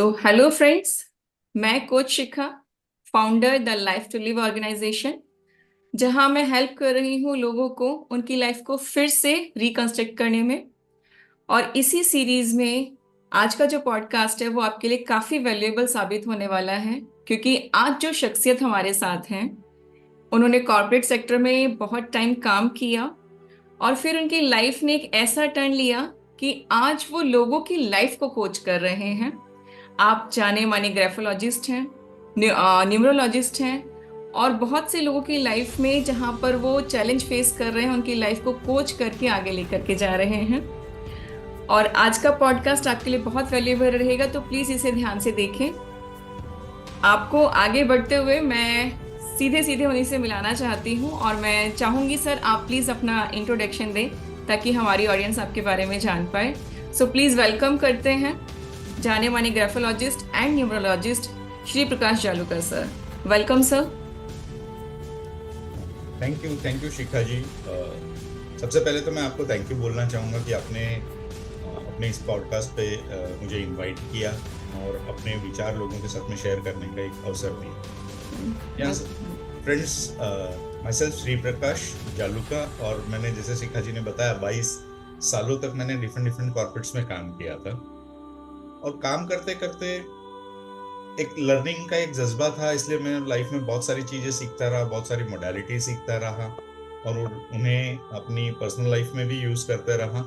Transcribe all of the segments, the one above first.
Hello friends, मैं coach Shikha, founder the life to live organization, जहां मैं हेल्प कर रही हूँ लोगों को उनकी लाइफ को फिर से रिकंस्ट्रक्ट करने में। और इसी सीरीज में आज का जो पॉडकास्ट है वो आपके लिए काफ़ी वैल्यूएबल साबित होने वाला है, क्योंकि आज जो शख्सियत हमारे साथ हैं उन्होंने कॉर्पोरेट सेक्टर में बहुत टाइम काम किया और फिर उनकी लाइफ ने एक ऐसा टर्न लिया कि आज वो लोगों की लाइफ को कोच कर रहे हैं। आप जाने माने ग्राफोलॉजिस्ट हैं, न्यूमरोलॉजिस्ट हैं और बहुत से लोगों की लाइफ में जहाँ पर वो चैलेंज फेस कर रहे हैं उनकी लाइफ को कोच करके आगे लेकर के जा रहे हैं। और आज का पॉडकास्ट आपके लिए बहुत वैल्यूएबल रहेगा, तो प्लीज़ इसे ध्यान से देखें। आपको आगे बढ़ते हुए मैं सीधे सीधे उन्हीं से मिलाना चाहती हूँ और मैं चाहूँगी सर आप प्लीज़ अपना इंट्रोडक्शन दें ताकि हमारी ऑडियंस आपके बारे में जान पाए। सो प्लीज़ वेलकम करते हैं जाने माने graphologist and numerologist Shri Prakash Jalukar sir. Welcome sir. Thank you Shikha ji. सबसे पहले तो मैं आपको थैंक यू बोलना चाहूँगा कि आपने अपने इस पॉडकास्ट पे मुझे इनवाइट किया और अपने विचार लोगों के साथ में शेयर करने का एक अवसर दिया। Friends, my self Shri Prakash Jaluka, और मैंने जैसे शिखा जी ने बताया 22 सालों तक मैंने डिफरेंट कॉर्पोरेट्स में काम किया था और काम करते करते एक लर्निंग का एक जज्बा था, इसलिए मैं लाइफ में बहुत सारी चीज़ें सीखता रहा, बहुत सारी मोडालिटी सीखता रहा और उन्हें अपनी पर्सनल लाइफ में भी यूज़ करते रहा।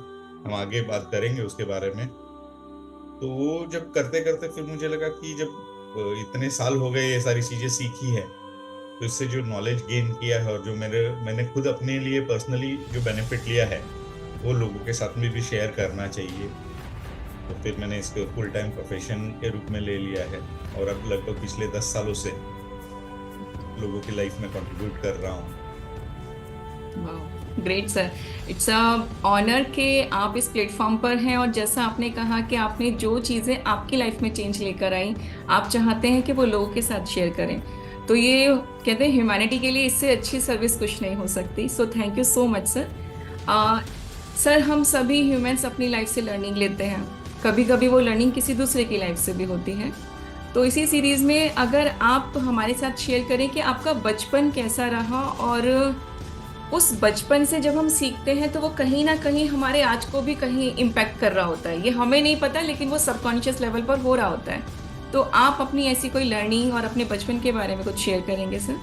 हम आगे बात करेंगे उसके बारे में। तो वो जब करते करते फिर मुझे लगा कि जब इतने साल हो गए ये सारी चीज़ें सीखी है तो इससे जो नॉलेज गेन किया है और जो मैंने खुद अपने लिए पर्सनली जो बेनिफिट लिया है वो लोगों के साथ में भी शेयर करना चाहिए। तो फिर मैंने इसको फुल टाइम प्रोफेशन के रूप में ले लिया है और अब लगभग पिछले 10 सालों से लोगों की लाइफ में कंट्रीब्यूट कर रहा हूँ। Great sir, it's a honour कि आप इस प्लेटफॉर्म पर हैं और जैसा आपने कहा कि आपने जो चीज़ें आपकी लाइफ में चेंज लेकर आई आप चाहते हैं कि वो लोगों के साथ शेयर करें। तो ये कहते हैं ह्यूमैनिटी के लिए इससे अच्छी सर्विस कुछ नहीं हो सकती। So thank you so much sir. Sir, हम सभी ह्यूमंस अपनी लाइफ से लर्निंग लेते हैं, कभी कभी वो लर्निंग किसी दूसरे की लाइफ से भी होती है। तो इसी सीरीज़ में अगर आप हमारे साथ शेयर करें कि आपका बचपन कैसा रहा और उस बचपन से जब हम सीखते हैं तो वो कहीं ना कहीं हमारे आज को भी कहीं इम्पैक्ट कर रहा होता है, ये हमें नहीं पता लेकिन वो सबकॉन्शियस लेवल पर हो रहा होता है। तो आप अपनी ऐसी कोई लर्निंग और अपने बचपन के बारे में कुछ शेयर करेंगे सर?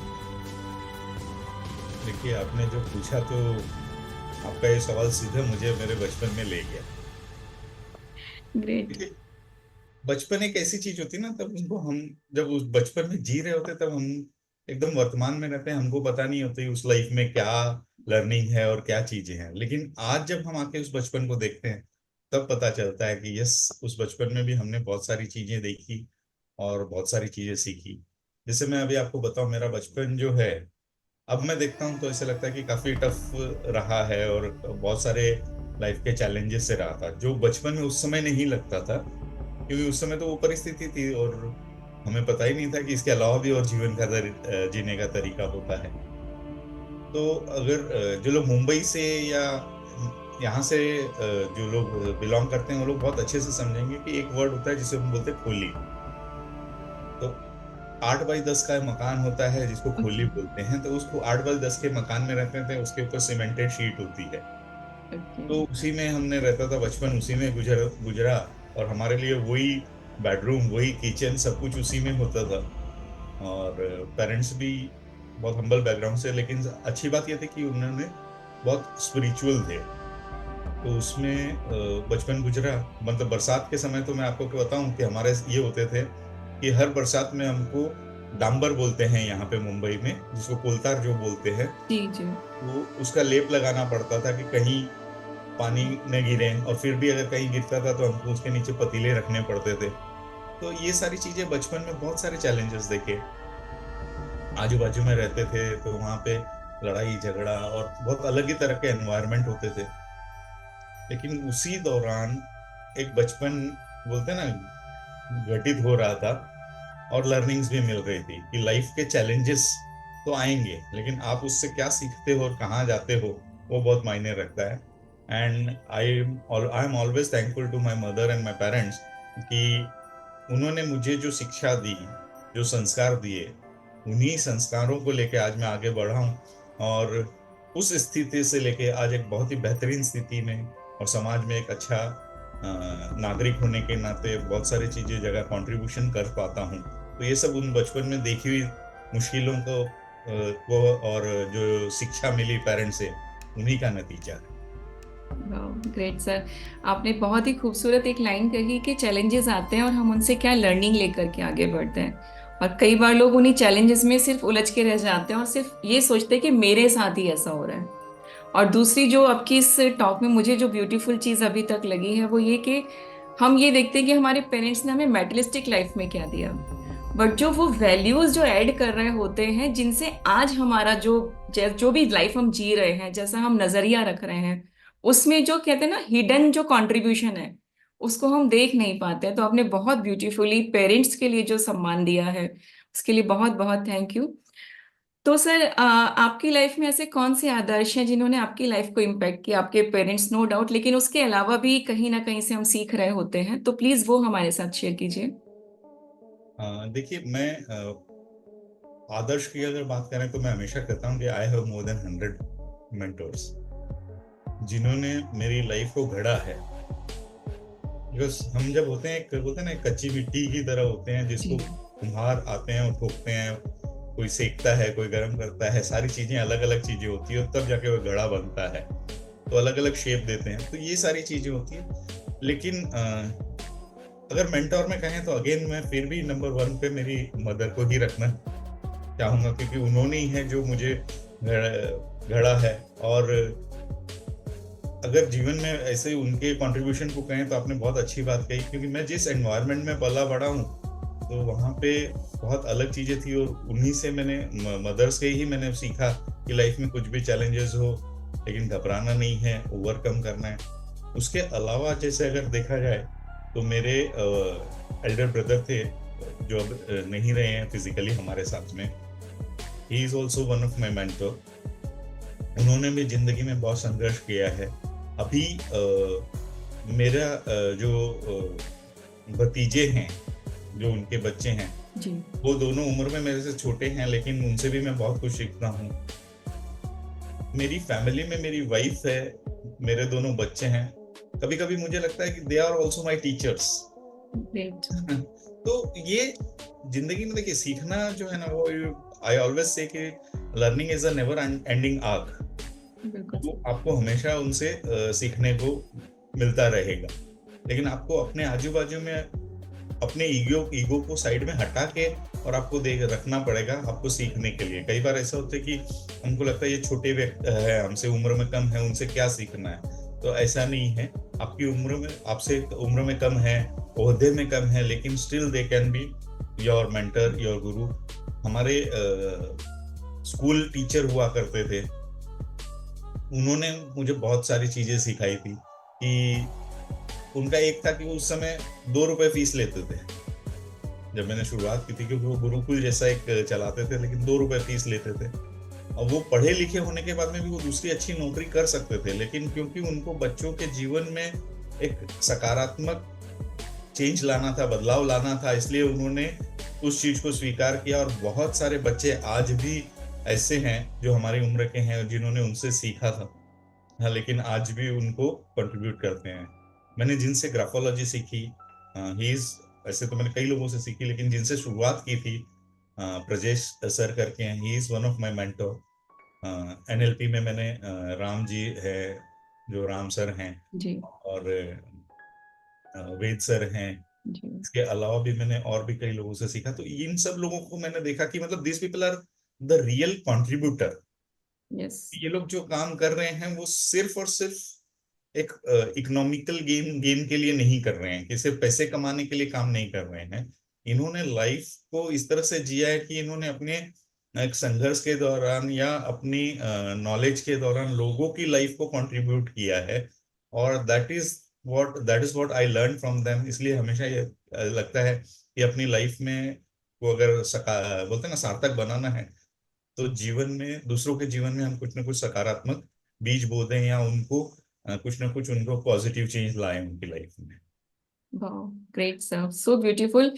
देखिए, आपने जो पूछा तो आपका ये सवाल सीधे मुझे मेरे बचपन में ले गया। ग्रेट। बचपन एक ऐसी चीज होती है ना, तब उसको हम जब उस बचपन में जी रहे होते तब हम एकदम वर्तमान में रहते हैं, हमको पता नहीं होती उस लाइफ में क्या लर्निंग है और क्या चीजें हैं। लेकिन आज जब हम आके उस बचपन को देखते हैं तब पता चलता है कि यस, उस बचपन में भी हमने बहुत सारी चीजें देखी और बहुत सारी चीजें सीखी। जैसे मैं अभी आपको बताऊं, मेरा बचपन जो है अब मैं देखता हूँ तो ऐसा लगता है कि काफी टफ रहा है और बहुत सारे लाइफ के चैलेंजेस से रहा था, जो बचपन में उस समय नहीं लगता था, क्योंकि उस समय तो वो परिस्थिति थी और हमें पता ही नहीं था कि इसके अलावा भी और जीवन का जीने का तरीका होता है। तो अगर जो लोग मुंबई से या यहाँ से जो लोग बिलोंग करते हैं वो लोग बहुत अच्छे से समझेंगे कि एक वर्ड होता है जिसे हम बोलते हैं खोली। तो 8x10 का मकान होता है जिसको खोली बोलते हैं, तो उसको 8x10 के मकान में रहते थे, उसके ऊपर सीमेंटेड शीट होती है। तो उसी में हमने रहता था, बचपन उसी में गुजरा और हमारे लिए वही बेडरूम, वही किचन, सब कुछ उसी में होता था। और पेरेंट्स भी बहुत हम्बल बैकग्राउंड से, लेकिन अच्छी बात यह थी कि उन्होंने बहुत स्पिरिचुअल थे, तो उसमें बचपन गुजरा। मतलब बरसात के समय तो मैं आपको क्या बताऊं कि हमारे ये होते थे कि हर बरसात में हमको डांबर बोलते हैं यहाँ पे मुंबई में, जिसको कोलतार जो बोलते हैं, जी जी। वो उसका लेप लगाना पड़ता था कि कहीं पानी न गिरे, और फिर भी अगर कहीं गिरता था तो हमको उसके नीचे पतीले रखने पड़ते थे। तो ये सारी चीजें बचपन में बहुत सारे चैलेंजेस देखे। आजू बाजू में रहते थे तो वहाँ पे लड़ाई झगड़ा और बहुत अलग ही तरह के एनवायरनमेंट होते थे। लेकिन उसी दौरान एक बचपन बोलते हैं ना घटित हो रहा था और लर्निंग्स भी मिल रही थी कि लाइफ के चैलेंजेस तो आएंगे, लेकिन आप उससे क्या सीखते हो और कहाँ जाते हो वो बहुत मायने रखता है। And I am always thankful to my mother and my parents कि उन्होंने मुझे जो शिक्षा दी, जो संस्कार दिए, उन्हीं संस्कारों को लेके आज मैं आगे बढ़ा हूँ। और उस स्थिति से लेके आज एक बहुत ही बेहतरीन स्थिति में और समाज में एक अच्छा नागरिक होने के नाते बहुत सारी चीजें जगह कंट्रीब्यूशन कर पाता हूँ। तो ये सब उन बचपन में देखी हुई मुश्किलों को और जो शिक्षा मिली पेरेंट्स से, उन्हीं का नतीजा है। Great sir. आपने बहुत ही खूबसूरत एक लाइन कही कि चैलेंजेस आते हैं और हम उनसे क्या लर्निंग लेकर के आगे बढ़ते हैं। और कई बार लोग उन्हीं चैलेंजेस में सिर्फ उलझ के रह जाते हैं और सिर्फ ये सोचते हैं कि मेरे साथ ही ऐसा हो रहा है। और दूसरी जो आपकी इस टॉक में मुझे जो ब्यूटीफुल चीज़ अभी तक लगी है वो ये कि हम ये देखते हैं कि हमारे पेरेंट्स ने हमें मेटलिस्टिक लाइफ में क्या दिया, बट जो वो वैल्यूज जो ऐड कर रहे होते हैं जिनसे आज हमारा जो जो भी लाइफ हम जी रहे हैं, जैसा हम नजरिया रख रहे हैं, उसमें जो कहते हैं ना हिडन जो कंट्रीब्यूशन है, उसको हम देख नहीं पाते हैं। तो आपने बहुत ब्यूटीफुली पेरेंट्स के लिए जो सम्मान दिया है उसके लिए बहुत बहुत थैंक यू। तो सर आपकी लाइफ में ऐसे कौन से आदर्श हैं जिन्होंने आपकी लाइफ को इम्पैक्ट किया? आपके पेरेंट्स नो डाउट, लेकिन उसके अलावा भी कहीं ना कहीं से हम सीख रहे होते हैं, तो प्लीज वो हमारे साथ शेयर कीजिए। देखिए, मैं आदर्श की अगर बात करें तो मैं हमेशा कहता हूँ कि I have more than 100 mentors जिन्होंने मेरी लाइफ को गढ़ा है। बिकॉज हम जब होते हैं, एक बोलते हैं ना, एक कच्ची मिट्टी की तरह होते हैं जिसको जी। कुम्हार आते हैं और ठोकते हैं, कोई सेकता है, कोई गर्म करता है, सारी चीजें अलग अलग चीजें होती है और तब जाके वो घड़ा बनता है। तो अलग अलग शेप देते हैं, तो ये सारी चीजें होती है। लेकिन अगर मेंटोर में कहें तो अगेन मैं फिर भी नंबर वन पे मेरी मदर को ही रखना चाहूंगा, क्योंकि उन्होंने ही है जो मुझे गढ़ा है। और अगर जीवन में ऐसे उनके कंट्रीब्यूशन को कहें तो आपने बहुत अच्छी बात कही, क्योंकि मैं जिस एनवायरनमेंट में पला बड़ा हूँ तो वहाँ पे बहुत अलग चीजें थी और उन्हीं से मैंने, मदर्स के ही मैंने सीखा कि लाइफ में कुछ भी चैलेंजेस हो लेकिन घबराना नहीं है, ओवरकम करना है। उसके अलावा जैसे अगर देखा जाए तो मेरे एल्डर ब्रदर थे जो अब नहीं रहे हैं फिजिकली हमारे साथ में। He is also one of my mentor. उन्होंने भी जिंदगी में बहुत संघर्ष किया है। अभी मेरा जो भतीजे हैं, जो उनके बच्चे हैं, जी। वो दोनों उम्र में मेरे से छोटे हैं, लेकिन उनसे भी मैं बहुत कुछ सीखता हूँ। मेरी फैमिली में मेरी वाइफ है, मेरे दोनों बच्चे हैं। कभी कभी मुझे लगता है कि they are also my teachers. Great. तो ये जिंदगी में देखिए, सीखना जो है ना, वो आई ऑलवेज से कि learning is a never ending arc. बिल्कुल। तो आपको हमेशा उनसे सीखने को मिलता रहेगा। लेकिन आपको अपने आजू बाजू में अपने ईगो को साइड में हटा के और आपको देख रखना पड़ेगा आपको सीखने के लिए। कई बार ऐसा होता है कि हमको लगता है ये छोटे व्यक्ति है, हमसे उम्र में कम है, उनसे क्या सीखना है। तो ऐसा नहीं है। आपकी उम्र में, आपसे उम्र में कम है, ओहदे में कम है, लेकिन still they can be your mentor, your गुरु। हमारे स्कूल टीचर हुआ करते थे, उन्होंने मुझे बहुत सारी चीजें सिखाई थी। कि उनका एक था कि वो उस समय 2 रुपए फीस लेते थे जब मैंने शुरुआत की थी, क्योंकि वो गुरुकुल जैसा एक चलाते थे, लेकिन 2 रुपए फीस लेते थे। और वो पढ़े लिखे होने के बाद में भी वो दूसरी अच्छी नौकरी कर सकते थे, लेकिन क्योंकि उनको बच्चों के जीवन में एक सकारात्मक चेंज लाना था, बदलाव लाना था, इसलिए उन्होंने उस चीज को स्वीकार किया। और बहुत सारे बच्चे आज भी ऐसे हैं जो हमारी उम्र के हैं जिन्होंने उनसे सीखा था, हाँ, लेकिन आज भी उनको कंट्रीब्यूट करते हैं। मैंने जिनसे ग्राफोलॉजी सीखी, ही इज, ऐसे तो मैंने कई लोगों से सीखी, लेकिन जिनसे शुरुआत की थी, प्रजेश सर करके हैं, he is one of my mentor. NLP में मैंने राम जी है, जो राम सर हैं, जी। और वेद सर हैं। जी। इसके अलावा भी मैंने और भी कई लोगों से सीखा। तो इन सब लोगों को मैंने देखा कि मतलब this people are the real contributor. Yes. ये लोग जो काम कर रहे हैं वो सिर्फ और सिर्फ एक इकोनॉमिकल गेम के लिए नहीं कर रहे हैं, कि सिर्फ पैसे कमाने के लिए काम नहीं कर रहे हैं। इन्होंने लाइफ को इस तरह से जिया है कि इन्होंने अपने एक संघर्ष के दौरान या अपनी नॉलेज के दौरान लोगों की लाइफ को कंट्रीब्यूट किया है। और that is what I learn from them. इसलिए हमेशा ये लगता है कि अपनी लाइफ में को अगर सका बोलते हैं ना, सार्थक बनाना है, तो जीवन में, दूसरों के जीवन में हम कुछ ना कुछ सकारात्मक बीज बो दें, या उनको कुछ ना कुछ उनको पॉजिटिव चेंज लाए उनकी लाइफ में। वाह, ग्रेट सर, सो ब्यूटीफुल।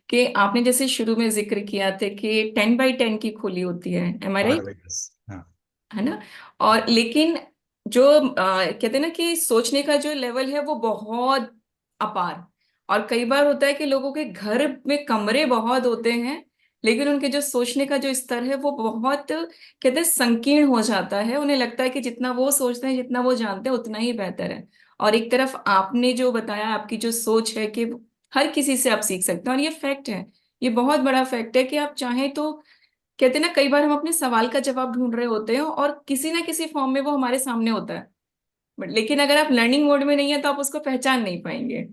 कि आपने जैसे शुरू में जिक्र किया था कि 10 बाई 10 की खोली होती है, एम आई आठ राइट? बाई दस हाँ। है ना? और लेकिन जो कहते हैं ना कि सोचने का जो लेवल है वो बहुत अपार। और कई बार होता है कि लोगों के घर में कमरे बहुत होते हैं, लेकिन उनके जो सोचने का जो स्तर है वो बहुत, कहते हैं, संकीर्ण हो जाता है। उन्हें लगता है कि जितना वो सोचते हैं, जितना वो जानते हैं, उतना ही बेहतर है। और एक तरफ आपने जो बताया, आपकी जो सोच है कि हर किसी से आप सीख सकते हैं, और ये फैक्ट है, ये बहुत बड़ा फैक्ट है कि आप चाहें तो, कहते हैं ना, कई बार हम अपने सवाल का जवाब ढूंढ रहे होते हैं और किसी ना किसी फॉर्म में वो हमारे सामने होता है, बट लेकिन अगर आप लर्निंग मोड में नहीं है तो आप उसको पहचान नहीं पाएंगे।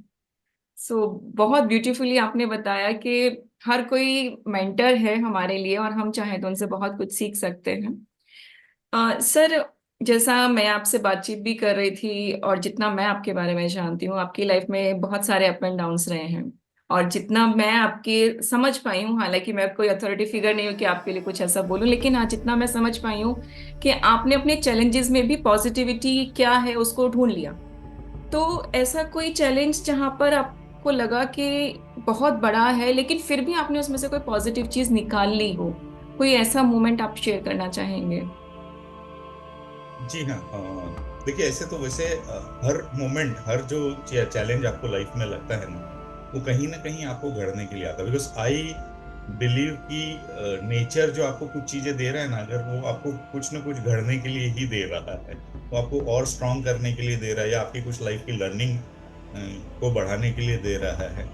सो बहुत ब्यूटीफुली आपने बताया कि हर कोई मेंटर है हमारे लिए, और हम चाहें तो उनसे बहुत कुछ सीख सकते हैं। सर, जैसा मैं आपसे बातचीत भी कर रही थी, और जितना मैं आपके बारे में जानती हूँ, आपकी लाइफ में बहुत सारे अप एंड डाउन्स रहे हैं। और जितना मैं आपके समझ पाई हूँ, हालांकि मैं कोई अथॉरिटी फिगर नहीं हूँ कि आपके लिए कुछ ऐसा बोलूँ, लेकिन हाँ, जितना मैं समझ पाई हूँ कि आपने अपने चैलेंजेस में भी पॉजिटिविटी क्या है उसको ढूंढ लिया। तो ऐसा कोई चैलेंज जहां पर आपको लगा कि बहुत बड़ा है, लेकिन फिर भी आपने उसमें से कोई पॉजिटिव चीज निकाल ली हो, कोई ऐसा मोमेंट आप शेयर करना चाहेंगे? जी हाँ। देखिए ऐसे तो वैसे हर मोमेंट, हर जो चैलेंज आपको लाइफ में लगता है ना, वो कहीं ना कहीं आपको घड़ने के लिए आता है। बिकॉज आई बिलीव कि नेचर जो आपको कुछ चीजें दे रहा है ना, अगर वो आपको कुछ ना कुछ घड़ने के लिए ही दे रहा है, वो आपको और स्ट्रांग करने के लिए दे रहा है, या आपकी कुछ लाइफ की लर्निंग को बढ़ाने के लिए दे रहा है।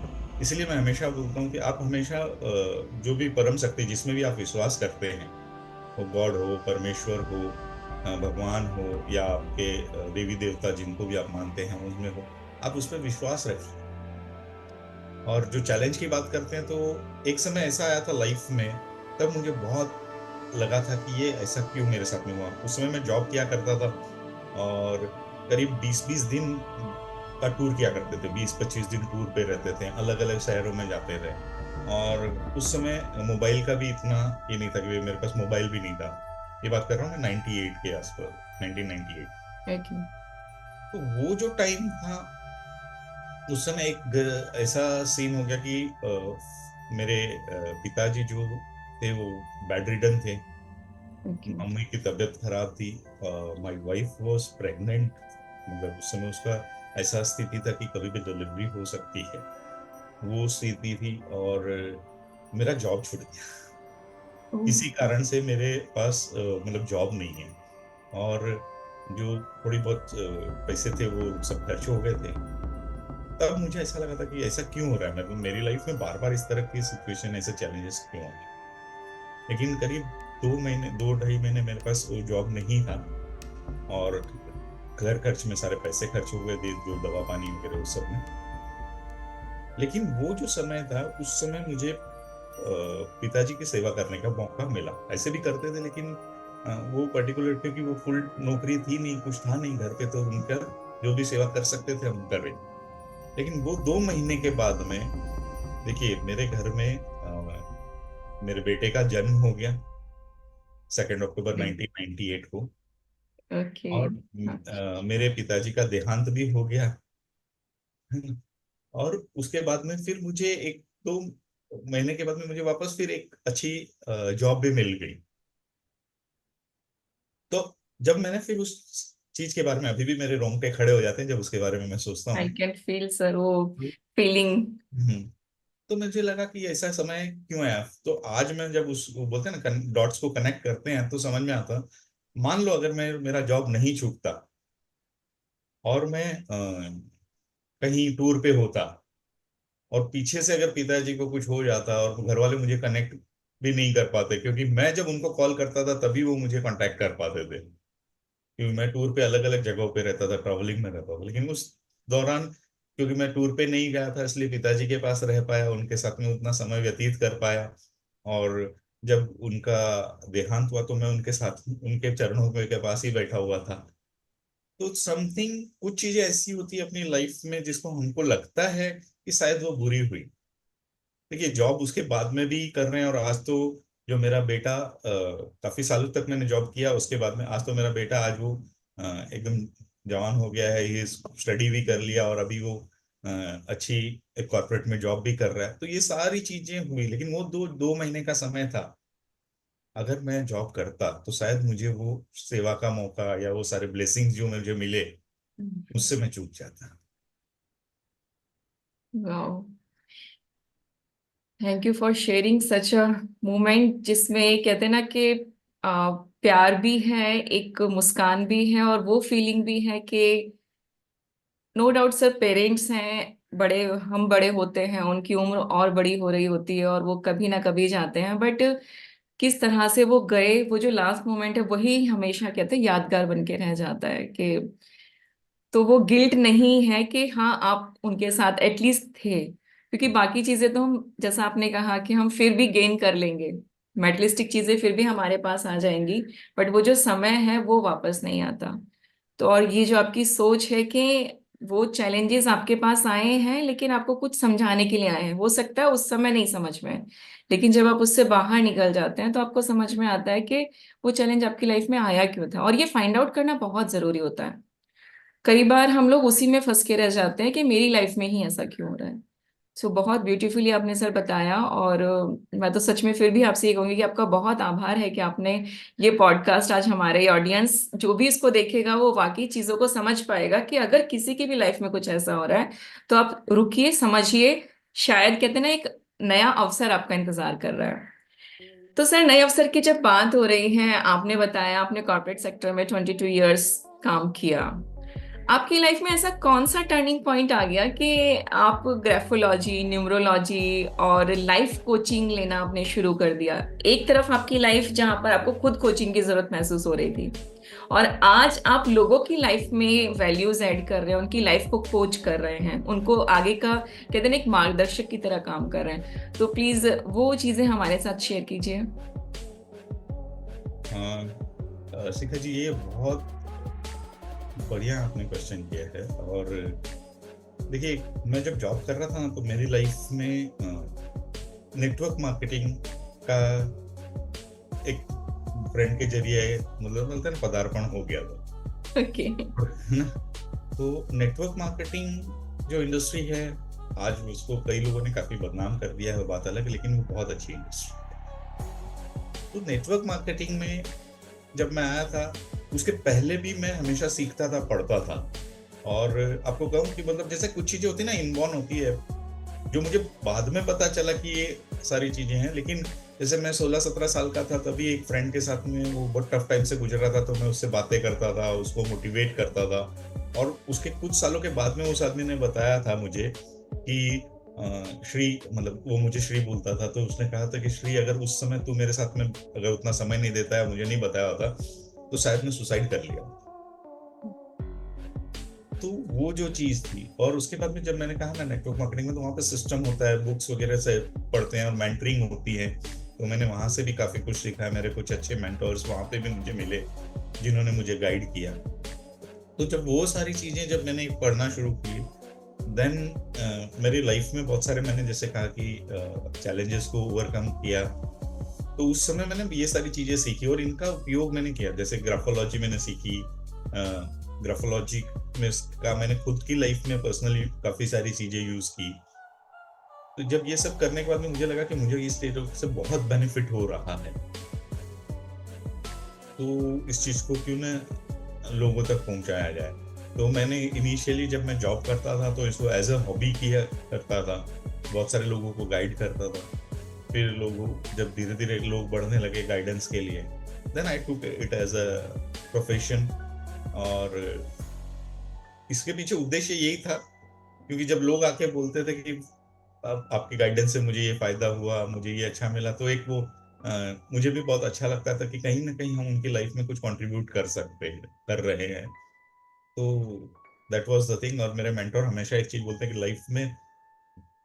इसलिए मैं हमेशा बोलता हूँ कि आप हमेशा जो भी परम शक्ति जिसमें भी आप विश्वास करते हैं, वो गॉड हो, परमेश्वर हो, भगवान हो, या आपके देवी देवता जिनको भी आप मानते हैं उनमें हो, आप उस पर विश्वास रखिए। और जो चैलेंज की बात करते हैं, तो एक समय ऐसा आया था लाइफ में, तब मुझे बहुत लगा था कि ये ऐसा क्यों मेरे साथ में हुआ। उस समय मैं जॉब किया करता था, और करीब 20-20 दिन का टूर किया करते थे, 20-25 दिन टूर पे रहते थे, अलग अलग शहरों में जाते रहे। और उस समय मोबाइल का भी इतना ये नहीं था, कि मेरे पास मोबाइल भी नहीं था। ये बात कर रहा हूँ मैं 98 के आसपास, 1998। ओके। तो वो जो टाइम था, उस समय एक ऐसा सीन हो गया कि मेरे पिताजी जो थे वो बेड रिडन थे। ओके। मम्मी की तबीयत खराब थी। माय वाइफ वाज प्रेग्नेंट, मतलब उस समय उसका ऐसा स्थिति था कि कभी भी डिलीवरी हो सकती है, वो स्थिति थी। और मेरा जॉब छूट गया, किसी कारण से मेरे पास मतलब जॉब नहीं है। और जो थोड़ी बहुत पैसे थे वो सब खर्च हो गए थे। तब मुझे ऐसा लगा था कि ऐसा क्यों हो रहा है, मतलब मेरी लाइफ में बार बार इस तरह की सिचुएशन, ऐसे चैलेंजेस क्यों आ रहे हैं। लेकिन करीब 2 महीने, 2 ढाई महीने मेरे पास वो जॉब नहीं था, और घर खर्च में सारे पैसे खर्च हो गए थे, जो दवा पानी वगैरह उस सब में। लेकिन वो जो समय था, उस समय मुझे पिताजी की सेवा करने का मौका मिला। ऐसे भी करते थे, लेकिन वो पर्टिकुलर, क्योंकि वो फुल नौकरी थी नहीं, कुछ था नहीं घर पे, तो उनका जो भी सेवा कर सकते थे हम कर रहे। लेकिन वो 2 महीने के बाद में, देखिए मेरे घर में मेरे बेटे का जन्म हो गया 2 अक्टूबर 1998 को। ओके। और मेरे पिताजी का देहांत भी हो गया। और उसके बाद में फिर मुझे 1-2 महीने के बाद में मुझे वापस फिर एक अच्छी जॉब भी मिल गई। तो जब मैंने फिर उस चीज के बारे में, अभी भी मेरे रोंगटे खड़े हो जाते हैं जब उसके बारे में मैं सोचता आई हूँ। कैन फील सर वो फीलिंग। हम्म, तो मुझे लगा कि ऐसा समय क्यों आया। तो आज मैं जब उस, वो बोलते हैं ना, डॉट्स को कनेक्ट करते हैं, तो समझ में आता। मान लो अगर मैं, मेरा जॉब नहीं छूटता, और मैं कहीं टूर पे होता, और पीछे से अगर पिताजी को कुछ हो जाता, और घर वाले मुझे कनेक्ट भी नहीं कर पाते, क्योंकि मैं जब उनको कॉल करता था तभी वो मुझे कांटेक्ट कर पाते थे, क्योंकि मैं टूर पे अलग अलग जगहों पे रहता था, ट्रैवलिंग में रहता था। लेकिन उस दौरान, क्योंकि मैं टूर पे नहीं गया था, इसलिए पिताजी के पास रह पाया, उनके साथ में उतना समय व्यतीत कर पाया। और जब उनका देहांत हुआ, तो मैं उनके साथ, उनके चरणों के पास ही बैठा हुआ था। तो समथिंग, कुछ चीजें ऐसी होती है अपनी लाइफ में जिसको हमको लगता है कि शायद वो बुरी हुई। देखिए जॉब उसके बाद में भी कर रहे हैं, और आज तो जो मेरा बेटा, काफी सालों तक मैंने जॉब किया, उसके बाद में आज तो मेरा बेटा, आज वो एकदम जवान हो गया है, ये स्टडी भी कर लिया, और अभी वो अच्छी एक कॉर्पोरेट में जॉब भी कर रहा है। तो ये सारी चीजें हुई, लेकिन वो दो दो महीने का समय था। अगर मैं जॉब करता तो शायद मुझे वो सेवा का मौका या वो सारे ब्लेसिंग्स जो मुझे मिले, उससे मैं चूक जाता। Wow, thank you for sharing such a moment जिसमें कहते हैं ना कि प्यार भी है, एक मुस्कान भी है, और वो फीलिंग भी है कि नो डाउट सर, पेरेंट्स हैं बड़े, हम बड़े होते हैं, उनकी उम्र और बड़ी हो रही होती है और वो कभी ना कभी जाते हैं, बट किस तरह से वो गए, वो जो लास्ट मोमेंट है वही हमेशा कहते हैं यादगार बन के रह जाता है। कि तो वो गिल्ट नहीं है कि हाँ आप उनके साथ एटलीस्ट थे, क्योंकि बाकी चीजें तो हम, जैसा आपने कहा कि हम फिर भी गेन कर लेंगे, मेटलिस्टिक चीजें फिर भी हमारे पास आ जाएंगी, बट वो जो समय है वो वापस नहीं आता। तो और ये जो आपकी सोच है कि वो चैलेंजेस आपके पास आए हैं लेकिन आपको कुछ समझाने के लिए आए हैं, हो सकता है उस समय नहीं समझ में, लेकिन जब आप उससे बाहर निकल जाते हैं तो आपको समझ में आता है कि वो चैलेंज आपकी लाइफ में आया क्यों था, और ये फाइंड आउट करना बहुत जरूरी होता है। कई बार हम लोग उसी में फंस के रह जाते हैं कि मेरी लाइफ में ही ऐसा क्यों हो रहा है। सो बहुत ब्यूटीफुली आपने सर बताया, और मैं तो सच में फिर भी आपसे ये कहूंगी कि आपका बहुत आभार है कि आपने ये पॉडकास्ट आज हमारे ऑडियंस जो भी इसको देखेगा वो वाकई चीज़ों को समझ पाएगा कि अगर किसी की भी लाइफ में कुछ ऐसा हो रहा है तो आप रुकिए, समझिए, शायद कहते हैं ना एक नया अवसर आपका इंतजार कर रहा है। तो सर, नए अवसर की जब बात हो रही है, आपने बताया आपने कॉर्पोरेट सेक्टर में 22 ईयर्स काम किया, आपकी लाइफ में ऐसा कौन सा टर्निंग पॉइंट आ गया कि आप ग्राफोलॉजी, न्यूमरोलॉजी और लाइफ कोचिंग लेना आपने शुरू कर दिया? एक तरफ आपकी लाइफ जहां पर आपको खुद कोचिंग की जरूरत महसूस हो रही थी, और आज आप लोगों की लाइफ में वैल्यूज ऐड कर रहे हैं, उनकी लाइफ को कोच कर रहे हैं, उनको आगे का कहते हैं ना एक मार्गदर्शक की तरह काम कर रहे हैं। तो प्लीज वो चीजें हमारे साथ शेयर कीजिए। हाँ, शिखा जी, ये बहुत बढ़िया आपने क्वेश्चन किया है। और देखिए, मैं जब जॉब कर रहा था ना, तो मेरी लाइफ में नेटवर्क मार्केटिंग का एक फ्रेंड के जरिए, मतलब बोलते हैं ना, पदार्पण हो गया था। ओके। है ना? तो नेटवर्क मार्केटिंग जो इंडस्ट्री है, आज उसको कई लोगों ने काफी बदनाम कर दिया है, वो बात अलग है, लेकिन वो बहुत अच्छी इंडस्ट्री। तो नेटवर्क मार्केटिंग में जब मैं आया था, उसके पहले भी मैं हमेशा सीखता था, पढ़ता था। और आपको कहूँ कि मतलब जैसे कुछ चीजें होती है ना, इनबॉर्न होती है, जो मुझे बाद में पता चला कि ये सारी चीजें हैं। लेकिन जैसे मैं 16-17 साल का था, तभी एक फ्रेंड के साथ में वो बहुत टफ टाइम से गुजर रहा था, तो मैं उससे बातें करता था, उसको मोटिवेट करता था। और उसके कुछ सालों के बाद में उस आदमी ने बताया था मुझे कि श्री, मतलब वो मुझे श्री बोलता था, तो उसने कहा था कि श्री, अगर उस समय तू मेरे साथ में अगर उतना समय नहीं देता है, मुझे नहीं बताया होता, तो शायद मैं सुसाइड कर लिया। तो वो जो चीज थी। और उसके बाद में जब मैंने कहा ना, नेटवर्क मार्केटिंग में तो वहाँ पे सिस्टम होता है, बुक्स वगैरह से पढ़ते हैं और मेंटरिंग होती है। तो मैंने वहां से भी काफी कुछ सीखा है। मेरे कुछ अच्छे मेंटर्स वहां पे भी मुझे मिले, जिन्होंने मुझे गाइड किया। तो जब वो सारी चीजें जब मैंने पढ़ना शुरू की, देन मेरी लाइफ में बहुत सारे, मैंने जैसे कहा कि चैलेंजेस को ओवरकम किया। तो उस समय मैंने ये सारी चीजें सीखी और इनका उपयोग मैंने किया। जैसे ग्राफोलॉजी मैंने सीखी। ग्राफोलॉजी में का मैंने खुद की लाइफ में पर्सनली काफी सारी चीजें यूज की। तो जब ये सब करने के बाद में मुझे लगा कि मुझे इस चीजों से बहुत बेनिफिट हो रहा है, तो इस चीज को क्यों ना लोगों तक पहुंचाया जाए। तो मैंने इनिशियली जब मैं जॉब करता था, तो इसको एज अ हॉबी किया करता था, बहुत सारे लोगों को गाइड करता था। फिर लोगों, जब धीरे धीरे लोग बढ़ने लगे गाइडेंस के लिए, then I took it as a profession. और इसके पीछे उद्देश्य यही था, क्योंकि जब लोग आके बोलते थे कि आपकी गाइडेंस से मुझे ये फायदा हुआ, मुझे ये अच्छा मिला, तो एक वो मुझे भी बहुत अच्छा लगता था कि कहीं ना कहीं हम उनकी लाइफ में कुछ कंट्रीब्यूट कर सकते हैं, कर रहे हैं। तो दैट वाज द थिंग। और मेरे मेंटर हमेशा एक चीज बोलते हैं कि लाइफ में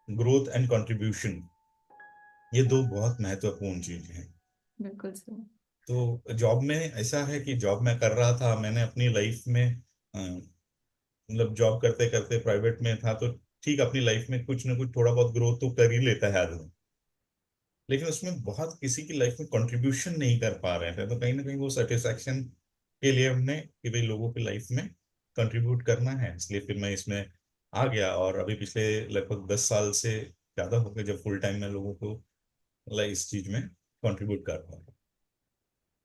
ग्रोथ एंड कंट्रीब्यूशन, ये दो बहुत महत्वपूर्ण चीज हैं। बिल्कुल सर। तो जॉब में ऐसा है कि जॉब में कर रहा था, मैंने अपनी लाइफ में मतलब जॉब करते करते प्राइवेट में था, तो ठीक, अपनी लाइफ में कुछ ना कुछ थोड़ा बहुत ग्रोथ तो कर ही लेता है आदमी, लेकिन उसमें बहुत किसी की लाइफ में कंट्रीब्यूशन नहीं कर पा रहे थे। तो कहीं ना कहीं वो सेटिस्फैक्शन के लिए हमने कि भाई लोगों की लाइफ में कंट्रीब्यूट करना है, इसलिए फिर मैं इसमें आ गया, और अभी पिछले लगभग 10 साल से ज्यादा हो गए जब फुल टाइम में लोगों को मतलब इस चीज में कंट्रीब्यूट कर रहा हूँ।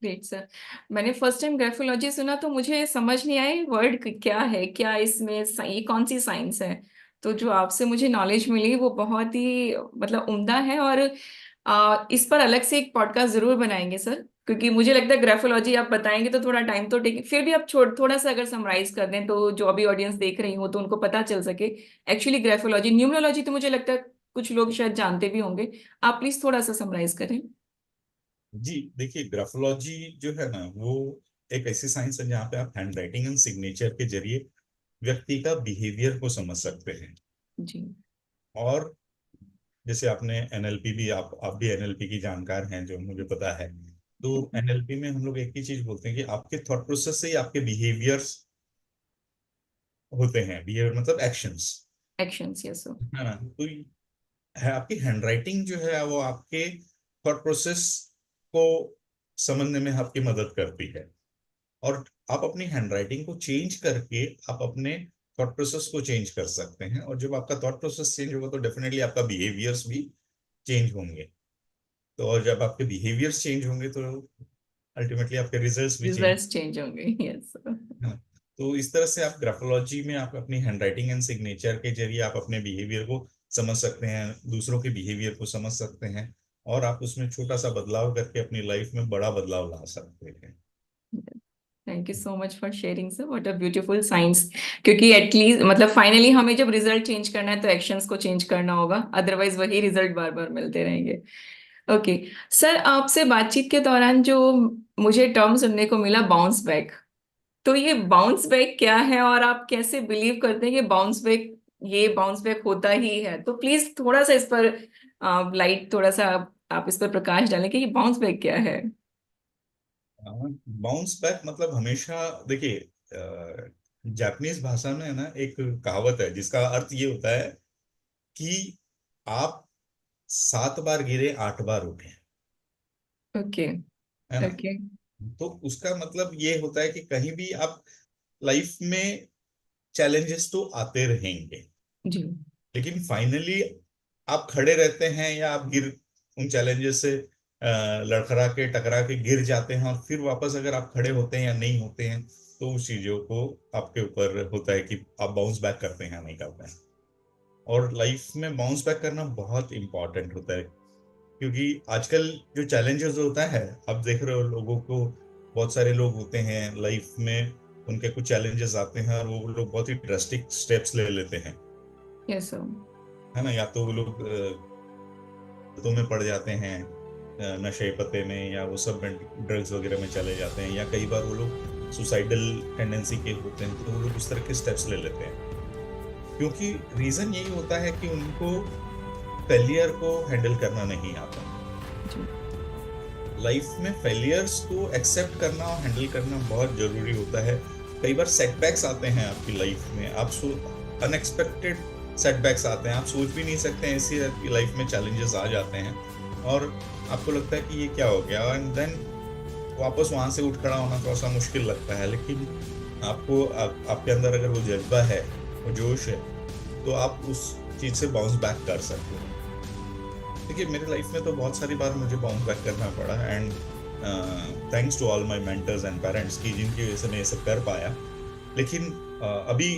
Great sir. मैंने फर्स्ट टाइम ग्राफोलॉजी सुना तो मुझे समझ नहीं आई वर्ड क्या है, क्या इसमें ये कौन सी साइंस है। तो जो आपसे मुझे नॉलेज मिली वो बहुत ही मतलब उम्दा है। और इस पर अलग से एक पॉडकास्ट जरूर बनाएंगे सर, क्योंकि मुझे लगता है ग्राफोलॉजी आप बताएंगे तो थोड़ा टाइम तो टेक, फिर भी आप थोड़ा सा अगर समराइज कर दें तो जो अभी ऑडियंस देख रही हो तो उनको पता चल सके एक्चुअली ग्राफोलॉजी। न्यूमरोलॉजी तो मुझे लगता है कुछ लोग शायद जानते भी होंगे, आप प्लीज थोड़ा सा समराइज करें। जी देखिए, ग्राफोलॉजी जो है ना वो एक ऐसी साइंस है जहाँ पे आप हैंड राइटिंग एंड सिग्नेचर के जरिए व्यक्ति का बिहेवियर को समझ सकते हैं। जी। और जैसे आपने एनएलपी भी, आप भी एनएलपी की जानकार हैं जो मुझे पता है। तो एनएलपी में हम लोग एक ही चीज बोलते हैं कि आपके थॉट प्रोसेस से ही आपके बिहेवियर्स होते हैं। बिहेवियर मतलब एक्शंस, एक्शंस, यस सर। है ना। तो है आपकी हैंडराइटिंग जो है वो आपके थॉट प्रोसेस को समझने में आपकी मदद करती है। और आप अपनी हैंडराइटिंग को चेंज करके आप अपने थॉट प्रोसेस को चेंज कर सकते हैं। और जब आपका थॉट प्रोसेस चेंज होगा तो डेफिनेटली आपका बिहेवियर्स भी चेंज होंगे। तो और जब आपके बिहेवियर्स चेंज होंगे तो अल्टीमेटली आपके रिजल्ट्स भी चेंज। रिजल्ट्स चेंज होंगे, यस सर। हाँ। तो इस तरह से आप ग्राफोलॉजी में आप अपनी हैंडराइटिंग एंड सिग्नेचर के जरिए आप अपने बिहेवियर को समझ सकते हैं, दूसरों के बिहेवियर को समझ सकते हैं, और आप उसमें छोटा सा बदलाव करके अपनी लाइफ में बड़ा बदलाव ला सकते हैं। Thank you so much for sharing sir, what a beautiful science. क्योंकि एटलीस्ट मतलब फाइनली हमें जब रिजल्ट चेंज करना है तो एक्शंस को चेंज करना होगा, अदरवाइज वही रिजल्ट बार बार मिलते रहेंगे। ओके सर, आपसे बातचीत के दौरान जो मुझे टर्म सुनने को मिला बाउंस बैक, तो ये बाउंस बैक क्या है और आप कैसे बिलीव करते हैं कि बाउंस बैक, ये बाउंस बैक होता ही है? तो प्लीज थोड़ा सा इस पर लाइट, थोड़ा सा आप इस पर प्रकाश डालें कि ये बाउंस बैक क्या है। बाउंस बैक मतलब हमेशा, देखिए जापानीज भाषा में है ना एक कहावत है जिसका अर्थ ये होता है कि आप 7 बार गिरे 8 बार उठे, ओके। है ना। ओके। तो उसका मतलब ये होता है कि कहीं भी आप लाइफ में चैलेंजेस तो आते रहेंगे, जी। लेकिन फाइनली आप खड़े रहते हैं या आप गिर उन चैलेंजेस से लड़खड़ा के टकरा के गिर जाते हैं, और फिर वापस अगर आप खड़े होते हैं या नहीं होते हैं तो उस चीजों को आपके ऊपर होता है कि आप बाउंस बैक करते हैं या नहीं करते हैं। और लाइफ में बाउंस बैक करना बहुत इंपॉर्टेंट होता है, क्योंकि आजकल जो चैलेंजेस होता है, आप देख रहे हो लोगों को, बहुत सारे लोग होते हैं लाइफ में, उनके कुछ चैलेंजेस आते हैं और वो लोग बहुत ही ड्रास्टिक स्टेप्स ले लेते हैं, यस सर। है ना। या तो वो लोग तो में पड़ जाते हैं, नशे पते में, या वो सब ड्रग्स वगैरह में चले जाते हैं, या कई बार वो लोग सुसाइडल टेंडेंसी के होते हैं, तो वो लोग उस तरह के स्टेप्स ले लेते हैं। क्योंकि रीजन यही होता है कि उनको फेलियर को हैंडल करना नहीं आता। जी। लाइफ में फेलियर्स को एक्सेप्ट करना और हैंडल करना बहुत जरूरी होता है। कई बार सेटबैक्स आते हैं आपकी लाइफ में, आप अनएक्सपेक्टेड सेटबैक्स आते हैं, आप सोच भी नहीं सकते हैं, ऐसी आपकी लाइफ में चैलेंजेस आ जाते हैं और आपको लगता है कि ये क्या हो गया, एंड देन वापस वहां से उठ खड़ा होना थोड़ा सा मुश्किल लगता है। लेकिन आपके अंदर अगर वो जज्बा है, वो जोश है, तो आप उस चीज से बाउंस बैक कर सकते हो। देखिए मेरी लाइफ में तो बहुत सारी बार मुझे बाउंस बैक करना पड़ा, and thanks to all my mentors and parents की जिनकी वजह से मैं ये सब कर पाया। लेकिन अभी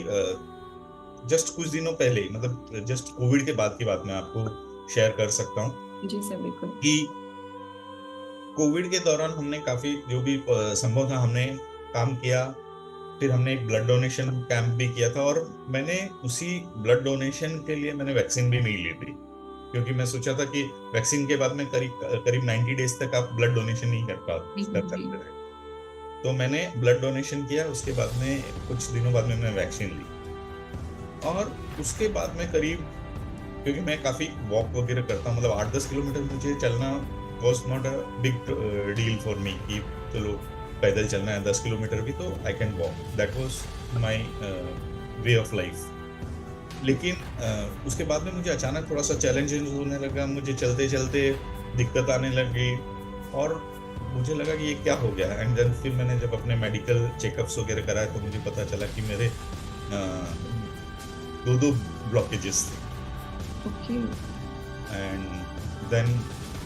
जस्ट कुछ दिनों पहले, मतलब जस्ट कोविड के बाद की बात मैं आपको शेयर कर सकता हूँ जी सर, बिल्कुल। कि कोविड के दौरान हमने काफी जो भी संभव था हमने काम किया। फिर हमने एक ब्लड डोनेशन कैंप भी किया था, और मैंने उसी ब्लड डोनेशन के लिए मैंने वैक्सीन भी नहीं ली थी, क्योंकि मैं सोचा था कि वैक्सीन के बाद में करीब करीब 90 डेज तक आप ब्लड डोनेशन नहीं कर जी। सकते थे। तो मैंने ब्लड डोनेशन किया, उसके बाद में कुछ दिनों बाद में मैंने वैक्सीन ली, और उसके बाद में करीब, क्योंकि मैं काफी वॉक वगैरह करता हूँ, मतलब 8-10 किलोमीटर मुझे चलना was not a big deal for me, कि चलो पैदल चलना है 10 किलोमीटर भी तो I can walk, that was my way of life. लेकिन उसके बाद में मुझे अचानक थोड़ा सा चैलेंजेस होने लगा, मुझे चलते चलते दिक्कत आने लगी, और मुझे लगा कि ये क्या हो गया। एंड देन फिर मैंने जब अपने मेडिकल चेकअप्स वगैरह कराए तो मुझे पता चला कि मेरे दो ब्लॉकेजेस थे। Okay. And then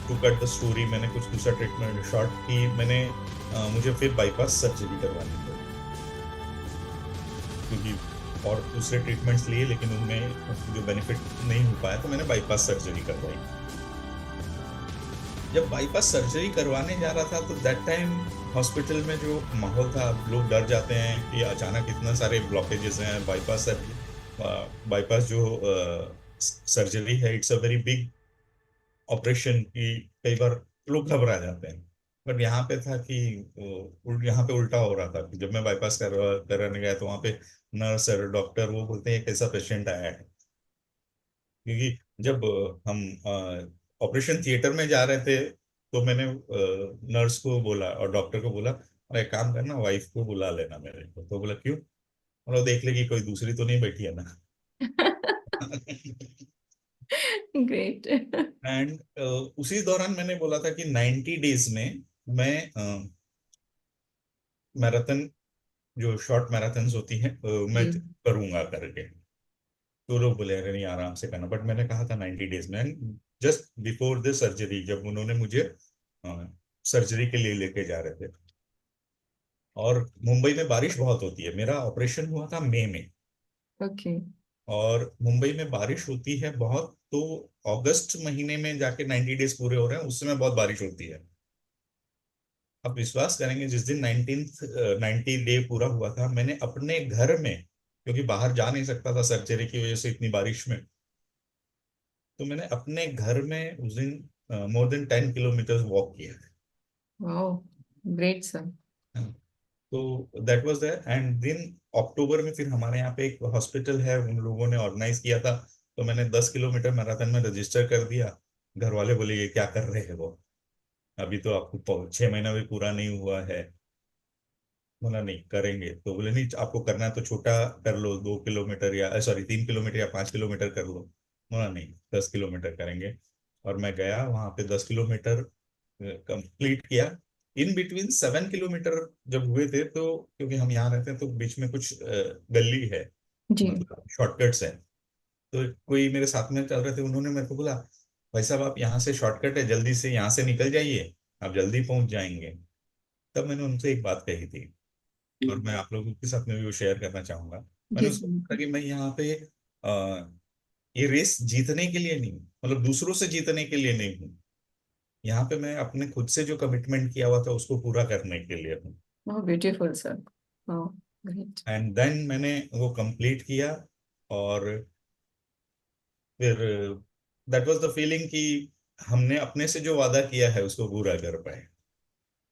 to cut the story, मैंने कुछ दूसरा ट्रीटमेंट शॉर्ट की, मुझे फिर बाईपास सर्जरी करवानी पड़ी, क्योंकि और दूसरे ट्रीटमेंट्स लिए लेकिन उनमें जो बेनिफिट नहीं हो पाया, तो मैंने बाईपास सर्जरी करवाई। जब बाईपास सर्जरी करवाने जा रहा था तो दैट टाइम हॉस्पिटल में जो माहौल था, लोग डर जाते हैं कि अचानक इतना सारे ब्लॉकेजेस हैं। बाईपास जो सर्जरी है, it's a very big operation की, कई बार लोग घबरा जाते हैं। बट यहाँ पे था कि यहाँ पे उल्टा हो रहा था कि जब मैं बाईपास कराने गया तो वहाँ पे नर्स और डॉक्टर वो बोलते हैं कैसा पेशेंट आया है, क्योंकि जब हम ऑपरेशन थिएटर में जा रहे थे तो मैंने नर्स को बोला और डॉक्टर को बोला, और एक काम करना, वाइफ को बुला लेना मेरे को। तो बोला क्यों? और देख लेगी कोई दूसरी तो नहीं बैठी है ना। ग्रेट। एंड उसी दौरान मैंने बोला था कि 90 डेज में मैं मैराथन, जो शॉर्ट मैराथन्स होती हैं, मैं जी। करूंगा करके। तो लोग बोले अरे नहीं, आराम से करना। बट मैंने कहा था 90 डेज में। जस्ट बिफोर द सर्जरी, जब उन्होंने मुझे सर्जरी के लिए लेके जा रहे थे, और मुंबई में बारिश बहुत होती है, मेरा ऑपरेशन हुआ था मई में, ओके। और मुंबई में बारिश होती है बहुत, तो अगस्त महीने में जाके 90 डेज पूरे हो रहे हैं, उस समय बहुत बारिश होती है। आप विश्वास करेंगे, जिस दिन 90 डे पूरा हुआ था, मैंने अपने घर में, क्योंकि बाहर जा नहीं सकता था सर्जरी की वजह से इतनी बारिश में, तो मैंने अपने घर में उस दिन मोर देन 10 किलोमीटर वॉक किया वाओ, ग्रेट सर। है। तो दैट वाज देयर। एंड दिन अक्टूबर में फिर हमारे यहाँ पे एक हॉस्पिटल है, उन लोगों ने ऑर्गेनाइज किया था, तो मैंने 10 किलोमीटर मैराथन में रजिस्टर कर दिया। घर वाले बोले ये क्या कर रहे हैं वो, अभी तो आपको 6 महीना भी पूरा नहीं हुआ है। बोला नहीं करेंगे, तो बोले नहीं आपको करना है तो छोटा कर लो, 2 किलोमीटर या सॉरी 3 किलोमीटर या 5 किलोमीटर कर लो। बोला नहीं, 10 किलोमीटर करेंगे। और मैं गया वहां पे 10 किलोमीटर कंप्लीट किया। इन बिटवीन 7 किलोमीटर जब हुए थे, तो क्योंकि हम यहाँ रहते हैं तो बीच में कुछ गली है, जी। मतलब शॉर्टकट्स है, तो कोई मेरे साथ में चल रहे थे, उन्होंने मेरे को बोला भाई साहब आप यहाँ से शॉर्टकट है, जल्दी से यहाँ से निकल जाइए, आप जल्दी पहुंच जाएंगे। तब मैंने उनसे एक बात कही थी, और मैं आप लोगों के साथ में भी वो शेयर करना चाहूंगा। मैंने जी उसको कहा सर। कि मैं यहाँ पे ये रेस जीतने के लिए नहीं हूँ, मतलब दूसरों से जीतने के लिए नहीं हूँ। यहाँ पे मैं अपने खुद से जो कमिटमेंट किया हुआ था उसको पूरा करने के लिए हूँ। Wow, beautiful sir. Wow, great. And then मैंने वो कंप्लीट किया, और फिर दैट वाज द फीलिंग कि हमने अपने से जो वादा किया है उसको पूरा कर पाए।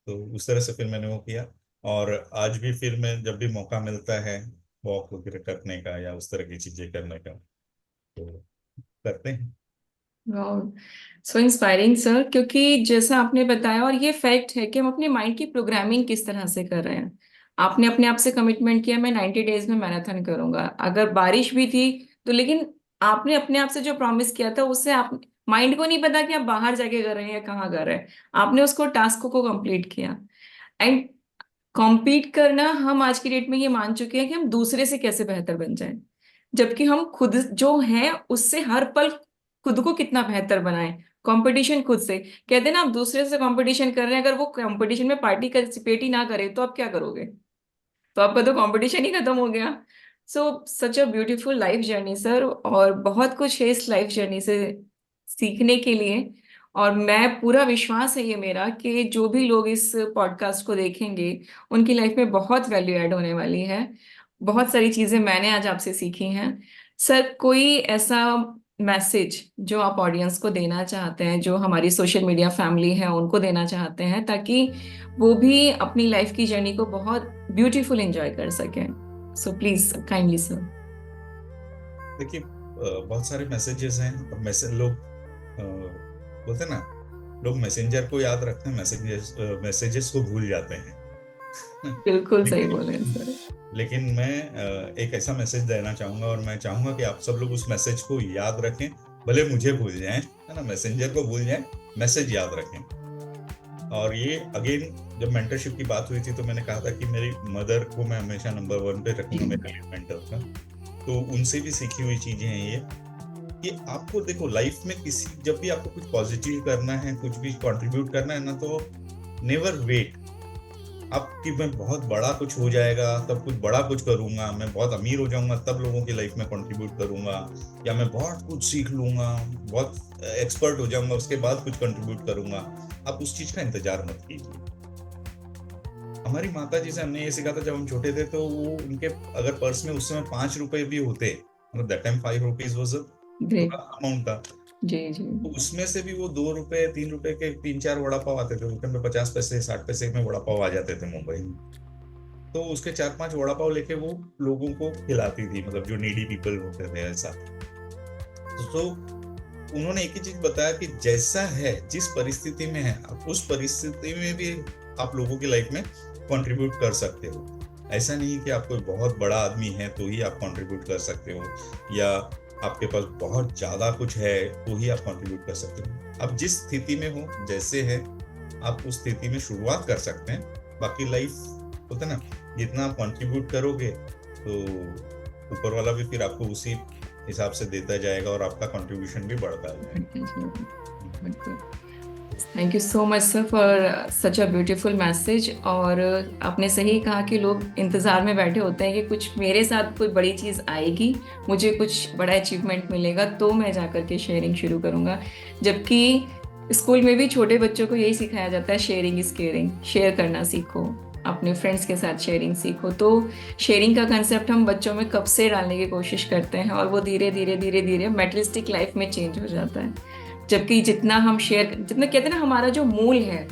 तो उस तरह से फिर मैंने वो किया। और आज भी फिर मैं जब भी मौका मिलता है वॉक वगैरह करने का या उस तरह की चीजें करने का, तो करते हैं। Wow, so inspiring sir. क्योंकि जैसा आपने बताया, और ये फैक्ट है कि हम अपने माइंड की प्रोग्रामिंग किस तरह से कर रहे हैं। आपने अपने आप से कमिटमेंट किया मैं 90 डेज में मैराथन करूंगा, अगर बारिश भी थी तो, लेकिन आपने अपने आप से जो प्रॉमिस किया था उससे आप, माइंड को नहीं पता कि आप बाहर जाके कर रहे हैं या कहाँ कर रहे हैं, आपने उसको टास्क को कंप्लीट किया। एंड कॉम्पीट करना, हम आज की डेट में ये मान चुके हैं कि हम दूसरे से कैसे बेहतर बन जाएं, जबकि हम खुद जो हैं उससे हर पल खुद को कितना बेहतर बनाएं। कंपटीशन खुद से, कहते हैं ना, आप दूसरे से कंपटीशन कर रहे हैं, अगर वो कंपटीशन में पार्टिसिपेट ही ना करे तो आप क्या करोगे? तो आपका तो कंपटीशन ही खत्म हो गया। So such a beautiful life journey sir, और बहुत कुछ है इस लाइफ जर्नी से सीखने के लिए। और मैं, पूरा विश्वास है ये मेरा कि जो भी लोग इस पॉडकास्ट को देखेंगे उनकी लाइफ में बहुत वैल्यू ऐड होने वाली है। बहुत सारी चीजें मैंने आज आपसे सीखी हैं। सर, कोई ऐसा मैसेज जो आप ऑडियंस को देना चाहते हैं, जो हमारी सोशल मीडिया फैमिली है उनको देना चाहते हैं, ताकि वो भी अपनी लाइफ की जर्नी को बहुत ब्यूटीफुल एंजॉय कर सकें? So please kindly sir. देखिए बहुत सारे मैसेजेस हैं, और मैसेज लोग बोलते हैं ना, लोग मैसेंजर को याद रखते हैं, मैसेजेस को भूल जाते हैं। बिल्कुल सही लेकिन बोले सर। लेकिन मैं एक ऐसा मैसेज देना चाहूंगा, और मैं चाहूंगा कि आप सब लोग उस मैसेज को याद रखें, भले मुझे भूल जाएं, है ना, मैसेंजर को भूल जाएं, मैसेज याद रखें। और ये अगेन, जब मेंटरशिप की बात हुई थी तो मैंने कहा था कि मेरी मदर को मैं हमेशा नंबर 1 पे रखूंगा जी। मेरे लिए मेंटर का। तो उनसे भी सीखी हुई चीजें हैं ये, कि आपको देखो लाइफ में किसी जब भी आपको कुछ पॉजिटिव करना है, कुछ भी कंट्रीब्यूट करना है ना, तो नेवर वेट अब कि मैं बहुत बड़ा कुछ हो जाएगा तब कुछ बड़ा कुछ करूंगा, मैं बहुत अमीर हो जाऊंगा तब लोगों की लाइफ में कंट्रीब्यूट करूंगा, या मैं बहुत कुछ सीख लूंगा, बहुत एक्सपर्ट हो जाऊंगा उसके बाद कुछ कंट्रीब्यूट करूंगा। आप उस चीज का इंतजार मत कीजिए। हमारी माता जी से हमने ये सीखा था जब हम छोटे थे, तो वो उनके अगर पर्स में उस समय 5 रुपए भी होते, मतलब that time 5 rupees was great. Amount था, जी जी। तो उसमें से भी वो 2 रुपए 3 रुपए के 3-4 वड़ा पाव आते थे उस टाइम पे, 50 पैसे 60 पैसे में वड़ा पाव आ जाते थे मुंबई में। तो उसके 4-5 वड़ा पाव लेके वो लोगों को खिलाती थी, मतलब जो नीडी पीपल होते थे ऐसा। तो उन्होंने एक ही चीज बताया कि जैसा है, जिस परिस्थिति में है, आप उस परिस्थिति में भी आप लोगों की लाइफ में कंट्रीब्यूट कर सकते हो। ऐसा नहीं कि आप कोई बहुत बड़ा आदमी है तो ही आप कंट्रीब्यूट कर सकते हो, या आपके पास बहुत ज्यादा कुछ है तो ही आप कंट्रीब्यूट कर सकते हो। आप जिस स्थिति में हो, जैसे है, आप उस स्थिति में शुरुआत कर सकते हैं। बाकी लाइफ होता है ना, जितना आप कंट्रीब्यूट करोगे तो ऊपर वाला भी फिर आपको उसी हिसाब से देता जाएगा और आपका कंट्रीब्यूशन भी बढ़ता जाएगा। Thank you so much sir for such a beautiful message. और आपने सही कहा कि लोग इंतज़ार में बैठे होते हैं कि कुछ मेरे साथ कोई बड़ी चीज़ आएगी, मुझे कुछ बड़ा अचीवमेंट मिलेगा तो मैं जा कर के शेयरिंग शुरू करूँगा। जबकि स्कूल में भी छोटे बच्चों को यही सिखाया जाता है, शेयरिंग इज़ केयरिंग, शेयर करना सीखो, अपने फ्रेंड्स के साथ शेयरिंग सीखो। तो शेयरिंग का कंसेप्ट हम बच्चों में कब से डालने की कोशिश करते हैं, और वो धीरे धीरे धीरे धीरे मेटलिस्टिक लाइफ में चेंज हो जाता है। जबकि जितना हम शेयर, जितना कहते हैं ना, हमारा जो मूल है,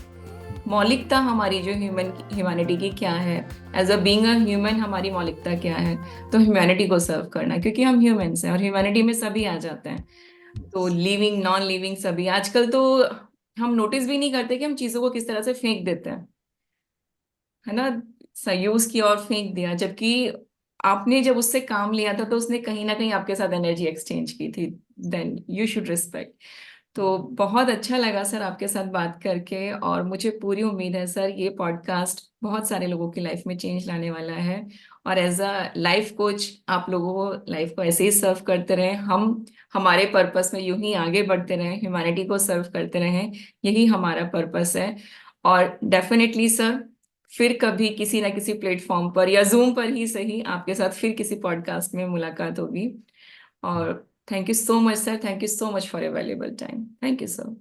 मौलिकता हमारी जो ह्यूमैनिटी की क्या है, as a being a human हमारी मौलिकता क्या है, तो ह्यूमैनिटी को सर्व करना, क्योंकि हम ह्यूमंस हैं और ह्यूमैनिटी में सभी आ जाते हैं। तो लिविंग नॉन लिविंग सभी, आजकल तो हम नोटिस भी नहीं करते कि हम चीजों को किस तरह से फेंक देते हैं, है ना, यूज किया और फेंक दिया। जबकि आपने जब उससे काम लिया था तो उसने कहीं ना कहीं आपके साथ एनर्जी एक्सचेंज की थी, देन यू शुड रिस्पेक्ट। तो बहुत अच्छा लगा सर आपके साथ बात करके, और मुझे पूरी उम्मीद है सर ये पॉडकास्ट बहुत सारे लोगों की लाइफ में चेंज लाने वाला है। और एज अ लाइफ कोच आप लोगों को लाइफ को ऐसे ही सर्व करते रहें, हम हमारे पर्पस में यूं ही आगे बढ़ते रहें, ह्यूमैनिटी को सर्व करते रहें, यही हमारा पर्पस है। और डेफिनेटली सर फिर कभी किसी ना किसी प्लेटफॉर्म पर या जूम पर ही सही आपके साथ फिर किसी पॉडकास्ट में मुलाकात होगी। और thank you so much sir, thank you so much for your valuable time. Thank you sir.